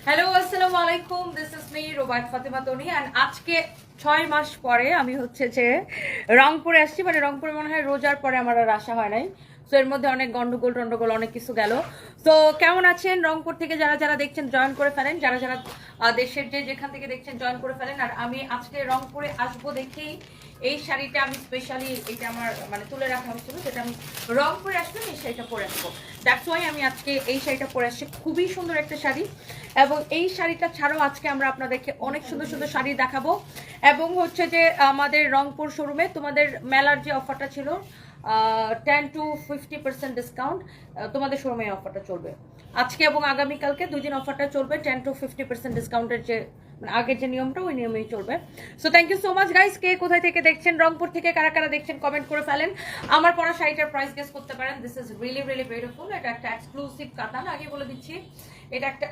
Hello আসসালামু আলাইকুম, this is me Rubaiyat Fatema Toni. And আজকে 6 মাস পরে আমি হচ্ছে যে রংপুরে আসছি। মানে রংপুরে মনে হয় রোজার পরে আমার আর আসা হয় নাই। সো এর মধ্যে অনেক গন্ডগোল টন্ডগোল অনেক কিছু গেল। তো কেমন আছেন? রংপুর থেকে যারা যারা দেখছেন জয়েন করে ফেলেন, যারা যারা দেশের যেখান থেকে দেখছেন জয়েন করে ফেলেন। আর আমি আজকে রংপুরে আসবো দেখেই এই শাড়িটা আমি স্পেশালি, এটা আমার মানে তুলে রাখা হয়েছিল, যেটা আমি রংপুরে আসলে এই শাড়িটা পরে আসবো। দ্যাটস ওয়াই আমি আজকে এই শাড়িটা পরে আসছি। খুবই সুন্দর একটা শাড়ি, এবং এই শাড়িটা ছাড়াও আজকে আমরা আপনাদেরকে অনেক সুন্দর সুন্দর শাড়ি দেখাবো। এবং হচ্ছে যে আমাদের রংপুর শোরুমে তোমাদের মেলার যে অফারটা ছিল 10 to 50% ডিসকাউন্ট, তোমাদের শোরুমে এই অফারটা চলবে আজকে এবং আগামীকালকে, 2 দিন অফারটা চলবে। 10 to 50% ডিসকাউন্টের যে মানে আগের যে নিয়মটা, ওই নিয়মেই চলবে। So thank you so much guys. কে কোথায় থেকে দেখছেন, রংপুর থেকে কারা কারা দেখছেন কমেন্ট করে ফেলেন। আমার পরা শাড়িটার প্রাইস গেস করতে পারেন। This is really really beautiful. এটা একটা এক্সক্লুসিভ কাতান, আগে বলে দিচ্ছি এটা একটা